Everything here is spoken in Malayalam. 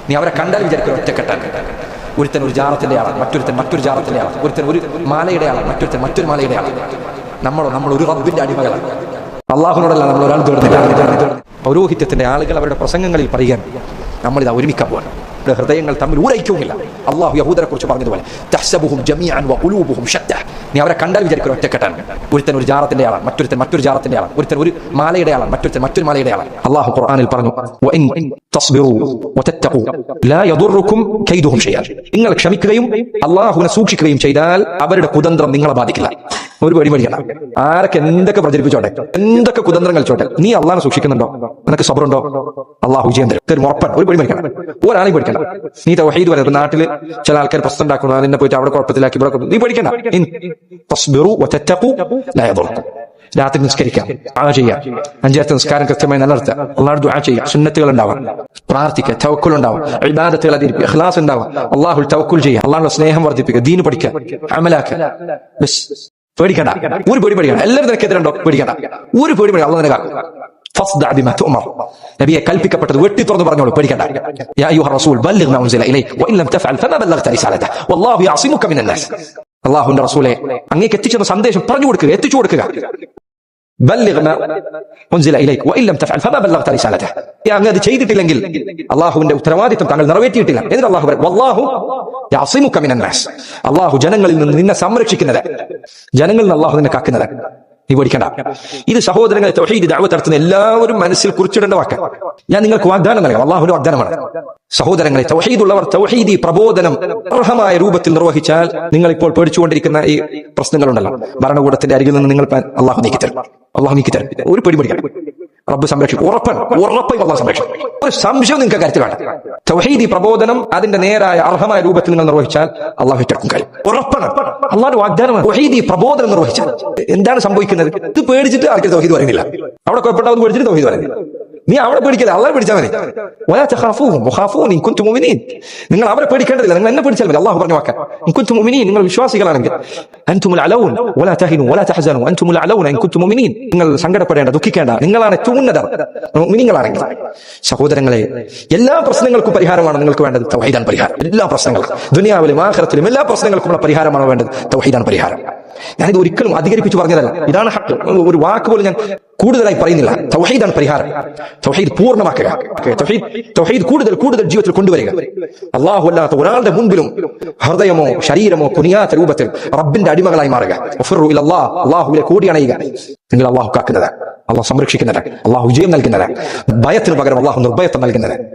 നീ അവരെ കണ്ടാൽ വിചാരിക്കും ഒറ്റക്കെട്ടാൻ. ഒരുത്തൻ ഒരു ജാറത്തിന്റെ ആളാണ്, മറ്റൊരു ജാറത്തിന്റെ ആളാണ്. ഒരുത്തൻ ഒരു മാലയുടെ ആളാണ്, മറ്റൊരു മാലയുടെ ആളാണ്. നമ്മൾ ഒരു റബ്ബിന്റെ അടിമകളാണ്. അള്ളാഹുനോടല്ല നമ്മൾ ഒരാൾ തേടുന്നില്ല. പൗരോഹിത്യത്തിന്റെ ആളുകൾ അവരുടെ പ്രസംഗങ്ങളിൽ പറയാൻ നമ്മളിതാ ഒരുമിക്കാൻ പോവാണ്. ഹൃദയങ്ങൾ തമ്മിൽ ഊരൈക്കുമില്ല. അള്ളാഹു യഹൂദരെ കുറിച്ച് പറഞ്ഞതുപോലെ തഹ്സബുഹും ജമീഅൻ വഖുലൂബുഹും ശത്താ. നീ അവരെ കണ്ടാൽ വിചാരിക്കും ഒറ്റക്കെട്ടാണ്. ഒരുത്തൻ ഒരു ജാറത്തിന്റെ ആളാണ്, മറ്റൊരു ജാറത്തിന്റെ ആളാണ്. ഒരുത്തൻ ഒരു മാലയുടെ ആളാണ്, മറ്റൊരു മാലയുടെ ആളാണ്. അള്ളാഹു ഖുർആനിൽ പറഞ്ഞു, വഇൻ തസ്ബിറൂ വതത്തഖൂ ലാ യദുറുക്കും കൈദുഹും ശൈഅൻ. നിങ്ങൾ ക്ഷമിക്കുകയും അള്ളാഹുവിനെ സൂക്ഷിക്കുകയും ചെയ്താൽ അവരുടെ കുതന്ത്രം നിങ്ങളെ ബാധിക്കില്ല. ഒരു പേടിക്കണം. ആരൊക്കെ എന്തൊക്കെ പ്രചരിപ്പിച്ചോട്ടെ, എന്തൊക്കെ കുതന്ത്രം കളിച്ചോട്ടെ, നീ അള്ളാഹിനെ സൂക്ഷിക്കുന്നുണ്ടോ? നിനക്ക് സബറുണ്ടോ? അള്ളാഹു വിജയം തരും. ഉറപ്പൻ. ഒരു പേടി പഠിക്കണം, ഒരാളെയും പഠിക്കണം. നീ തൗഹീദ് വരെ നാട്ടില് ചില ആൾക്കാർ പ്രശ്നം ഉണ്ടാക്കുന്നു, അതിനെ പോയിട്ട് അവിടെ കുഴപ്പത്തിലാക്കി ഇവിടെ നീ പഠിക്കണ്ട. രാത്രി നിസ്കരിക്കാം, ദുആ ചെയ്യാം, 5 നേരത്തെ നിസ്കാരം കൃത്യമായി നിലനിർത്തുക, അള്ളാഹു ദുആ ചെയ്യാം, സുന്നത്തുകൾ ഉണ്ടാവാം, പ്രാർത്ഥിക്കുക, തവക്കുൽ ഉണ്ടാവാം, ഇബാദത്തുകൾ അധികരിക്കുക, ഇഖ്ലാസ് ഉണ്ടാവാം, അള്ളാഹുൽ തവക്കുൽ ചെയ്യുക, അള്ളാഹുടെ സ്നേഹം വർദ്ധിപ്പിക്കുക, ദീൻ പഠിക്കുക, അമലാക്കുക. പേടിക്കണ്ട, ഒരു പേടി പേടിക്കണ്ട. എല്ലാവരും നിനക്കെതിരുണ്ടോ? പേടിക്കണ്ട, ഒരു പേടി പേടി. അള്ളാഹു നിനക്ക് നബിയെ കൽപ്പിക്കപ്പെട്ടത് വെട്ടി തുറന്ന് പറഞ്ഞോളൂ, പേടിക്കണ്ട. യാ അയ്യുഹ റസൂൽ ബല്ലിഗ് മാ ഉൻസില ഇലൈക വഇൻ ലം തഫഅൽ ഫമാ ബല്ലഗ്ത റിസാലതഹു വല്ലാഹു യഅസിമുക മിനൻ നാസ്. അല്ലാഹുവിന്റെ റസൂലേ, അങ്ങേക്ക് എത്തിച്ചെന്ന സന്ദേശം പറഞ്ഞു കൊടുക്കുക, എത്തിച്ചു കൊടുക്കുക. ബല്ലിഗ് മാ ഉൻസില ഇലൈക വഇൻ ലം തഫഅൽ ഫമാ ബല്ലഗ്ത റിസാലതഹു. അങ്ങ് അത് ചെയ്തിട്ടില്ലെങ്കിൽ അള്ളാഹുവിന്റെ ഉത്തരവാദിത്വം താങ്കൾ നിറവേറ്റിയിട്ടില്ല. എന്നിട്ട് അള്ളാഹു പറയും, വല്ലാഹു യഅസിമുക മിനൻ നാസ്. അള്ളാഹു ജനങ്ങളിൽ നിന്ന് നിന്നെ സംരക്ഷിക്കുന്നത്, ജനങ്ങളിൽ നിന്ന് അള്ളാഹു നിന്നെ കാക്കുന്നത്. നീ പേടിക്കണ്ട. ഇത് സഹോദരങ്ങളെ, തൗഹീദ് ദഅവത്ത് നടത്തുന്ന എല്ലാവരും മനസ്സിൽ കുറിച്ചിടേണ്ട വാക്ക്. ഞാൻ നിങ്ങൾക്ക് വാഗ്ദാനം നൽകാം, അള്ളാഹുവിന്റെ വാഗ്ദാനമാണ്. സഹോദരങ്ങളെ, തൗഹീദുള്ളവർ തൗഹീദി പ്രബോധനം അർഹമായ രൂപത്തിൽ നിർവഹിച്ചാൽ നിങ്ങൾ ഇപ്പോൾ പേടിച്ചുകൊണ്ടിരിക്കുന്ന ഈ പ്രശ്നങ്ങളുണ്ടല്ലോ, ഭരണകൂടത്തിന്റെ അരികിൽ നിന്ന് നിങ്ങൾ അള്ളാഹു നീക്കിത്തരും. ഒരു പേടി പേടിക്കണം. റബ്ബ് സംരക്ഷിക്കും, ഉറപ്പായി അള്ളാഹു സംരക്ഷിക്കും. ഒരു സംശയം നിങ്ങൾക്ക് കാര്യത്തിൽ വേണ്ട. തൗഹീദി പ്രബോധനം അതിന്റെ നേരായ അർഹമായ രൂപത്തിൽ നിങ്ങൾ നിർവഹിച്ചാൽ അള്ളാഹു ഏറ്റെടുക്കും കാര്യം. ഉറപ്പാണ്, അള്ളാഹുവിന്റെ വാഗ്ദാനമാണ്. തൗഹീദി പ്രബോധനം നിർവഹിച്ചാൽ എന്താണ് സംഭവിക്കുന്നത്? ഇത് പേടിച്ചിട്ട് ആർക്കും തൗഹീദ് പറയുന്നില്ല. അവിടെ കുഴപ്പമുണ്ടാവും പേടിച്ചിട്ട് തൗഹീദ് പറയുന്നില്ല. നീ അവരെ പേടിക്കല്ലേ, അള്ളാഹെ പേടിച്ചാൽ മതി. വലാ തഖാഫൂഹും വഖാഫൂനി ഇൻ കുൻതും മുഅ്മിനീൻ. നിങ്ങൾ അവരെ പേടിക്കേണ്ടതില്ല, നിങ്ങൾ എന്നെ പേടിച്ചാൽ മതി. അള്ളാഹു പറഞ്ഞു വാക്കാൻ, ഇൻ കുൻതും മുഅ്മിനീൻ, നിങ്ങൾ വിശ്വാസികളാണെങ്കിൽ, അൻതുമുൽ അലൗൻ വലാ തഹിനു വലാ തഹ്സനു അൻതുമുൽ അലൗന ഇൻ കുൻതും മുഅ്മിനീൻ. നിങ്ങൾ സങ്കടപ്പെടേണ്ട, ദുഃഖിക്കേണ്ട, നിങ്ങളാണ് ഏറ്റവും ഉന്നതർ മുഅ്മിനീങ്ങളാണെങ്കിൽ. സഹോദരങ്ങളെ, എല്ലാ പ്രശ്നങ്ങൾക്കും പരിഹാരമാണ് നിങ്ങൾക്ക് വേണ്ടത്. തൗഹീദാണ് പരിഹാരം. എല്ലാ പ്രശ്നങ്ങൾക്കും, ദുനിയാവിലും ആഖിറത്തിലും എല്ലാ പ്രശ്നങ്ങൾക്കുമുള്ള പരിഹാരമാണ് വേണ്ടത്. തൗഹീദാണ് പരിഹാരം. ഞാനിത് ഒരിക്കലും അധികരിപ്പിച്ച് പറഞ്ഞതല്ല, ഇതാണ് ഹഖ്. ഒരു വാക്ക് പോലും ഞാൻ കൂടുതലായി പറയുന്നില്ല. തൗഹീദാണ് പരിഹാരം. തൗഹീദ് പൂർണ്ണമാക്കുക, തൗഹീദ് കൂടുതൽ ജീവിതത്തിൽ കൊണ്ടുവരിക. അല്ലാഹു അല്ലാത്ത ഒരാളുടെ മുൻപിലും ഹൃദയമോ ശരീരമോ കുനിയാത്ത രൂപത്തിൽ റബ്ബിന്റെ അടിമകളായി മാറുക. വഫിറു ഇലല്ലാഹ്, അല്ലാഹുവിലേക്ക് ഓടിയണയുക. നിങ്ങൾ അല്ലാഹു കാക്കുന്നതാണ്, അല്ലാഹു സംരക്ഷിക്കുന്നതാണ്, അല്ലാഹു വിജയം നൽകുന്നതാണ്. ഭയത്തിന് പകരം അല്ലാഹു നിർഭയത്വം നൽകുന്നതാണ്.